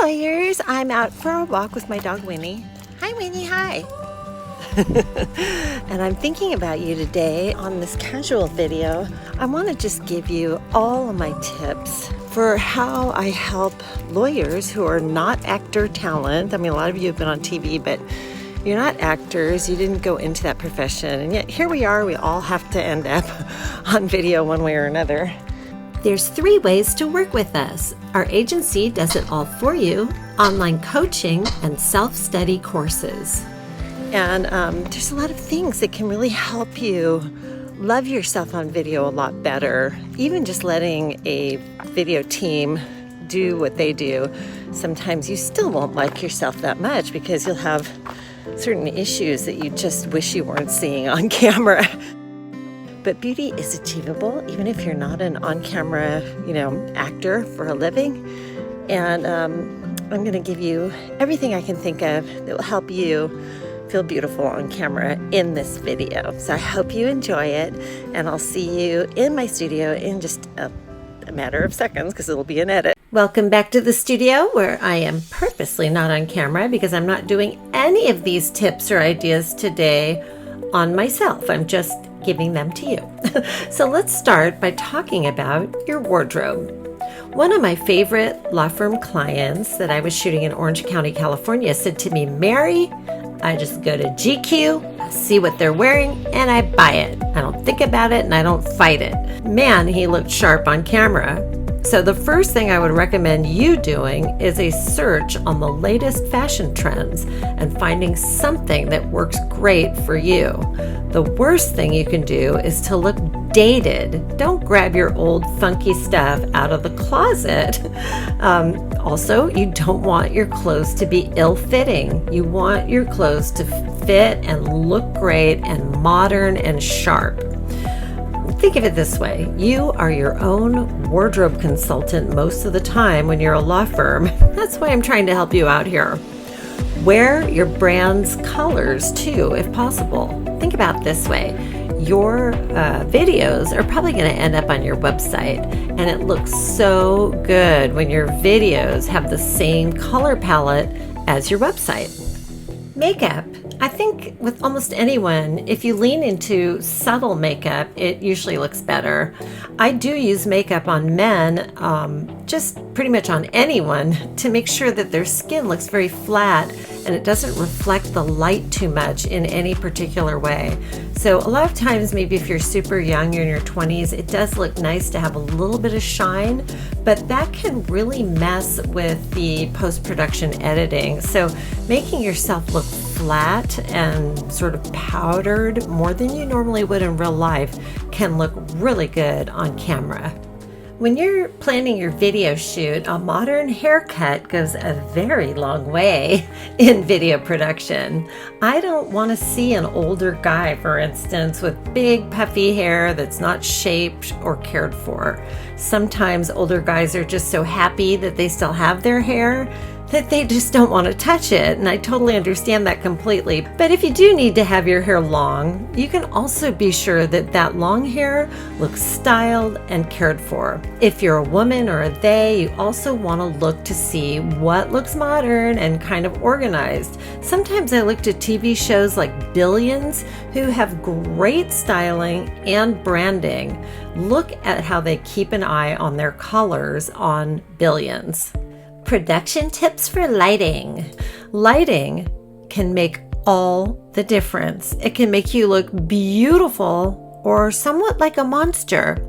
lawyers, I'm out for a walk with my dog Winnie. Hi Winnie, hi. And I'm thinking about you today on this casual video. I want to just give you all of my tips for how I help lawyers who are not actor talent. I mean, a lot of you have been on TV, but you're not actors, you didn't go into that profession, and yet here we are, we all have to end up on video one way or another. There's 3 ways to work with us. Our agency does it all for you, online coaching, and self-study courses. And there's a lot of things that can really help you love yourself on video a lot better. Even just letting a video team do what they do, sometimes you still won't like yourself that much because you'll have certain issues that you just wish you weren't seeing on camera. But beauty is achievable even if you're not an on-camera, actor for a living. And I'm going to give you everything I can think of that will help you feel beautiful on camera in this video. So I hope you enjoy it, and I'll see you in my studio in just a matter of seconds because it'll be an edit. Welcome back to the studio, where I am purposely not on camera because I'm not doing any of these tips or ideas today on myself. I'm just giving them to you. So let's start by talking about your wardrobe. One of my favorite law firm clients that I was shooting in Orange County, California said to me, "Mary, I just go to GQ, see what they're wearing, and I buy it. I don't think about it and I don't fight it." Man, he looked sharp on camera. So the first thing I would recommend you doing is a search on the latest fashion trends and finding something that works great for you. The worst thing you can do is to look dated. Don't grab your old funky stuff out of the closet. Also, you don't want your clothes to be ill-fitting. You want your clothes to fit and look great and modern and sharp. Think of it this way. You are your own wardrobe consultant most of the time when you're a law firm. That's why I'm trying to help you out here. Wear your brand's colors too, if possible. Think about it this way. Your videos are probably going to end up on your website, and it looks so good when your videos have the same color palette as your website. Makeup. I think with almost anyone, if you lean into subtle makeup, it usually looks better. I do use makeup on men, just pretty much on anyone, to make sure that their skin looks very flat and it doesn't reflect the light too much in any particular way. So a lot of times, maybe if you're super young, you're in your 20s, it does look nice to have a little bit of shine, but that can really mess with the post-production editing. So making yourself look flat and sort of powdered more than you normally would in real life can look really good on camera. When you're planning your video shoot, a modern haircut goes a very long way in video production. I don't want to see an older guy, for instance, with big puffy hair that's not shaped or cared for. Sometimes older guys are just so happy that they still have their hair that they just don't want to touch it, and I totally understand that completely. But if you do need to have your hair long, you can also be sure that that long hair looks styled and cared for. If you're a woman or a they, you also want to look to see what looks modern and kind of organized. Sometimes I look to TV shows like Billions, who have great styling and branding. Look at how they keep an eye on their colors on Billions. Production tips for lighting. Lighting can make all the difference. It can make you look beautiful or somewhat like a monster.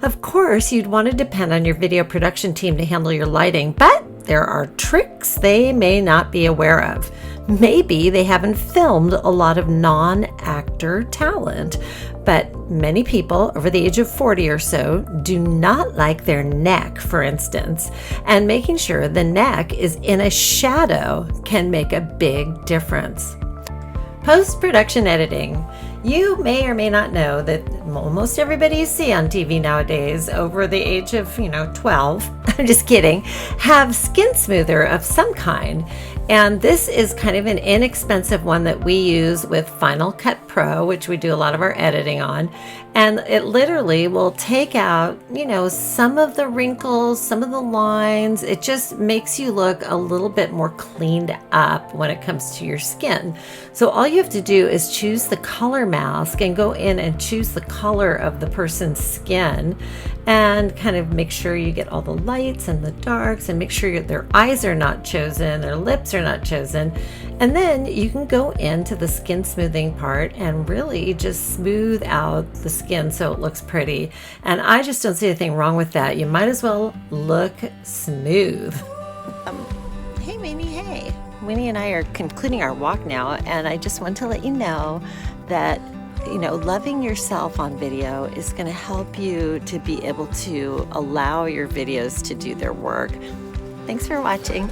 Of course, you'd want to depend on your video production team to handle your lighting, but there are tricks they may not be aware of. Maybe they haven't filmed a lot of non-actor talent, but many people over the age of 40 or so do not like their neck, for instance, and making sure the neck is in a shadow can make a big difference. Post-production editing. You may or may not know that almost everybody you see on TV nowadays over the age of, 12, I'm just kidding, have skin smoother of some kind. And this is kind of an inexpensive one that we use with Final Cut Pro, which we do a lot of our editing on. And it literally will take out, you know, some of the wrinkles, some of the lines. It just makes you look a little bit more cleaned up when it comes to your skin. So all you have to do is choose the color mask and go in and choose the color of the person's skin and kind of make sure you get all the lights and the darks and make sure their eyes are not chosen, their lips are not chosen. And then you can go into the skin smoothing part and really just smooth out the skin so it looks pretty. And I just don't see anything wrong with that. You might as well look smooth. Hey Winnie, hey. Winnie and I are concluding our walk now, and I just want to let you know that, you know, loving yourself on video is going to help you to be able to allow your videos to do their work. Thanks for watching.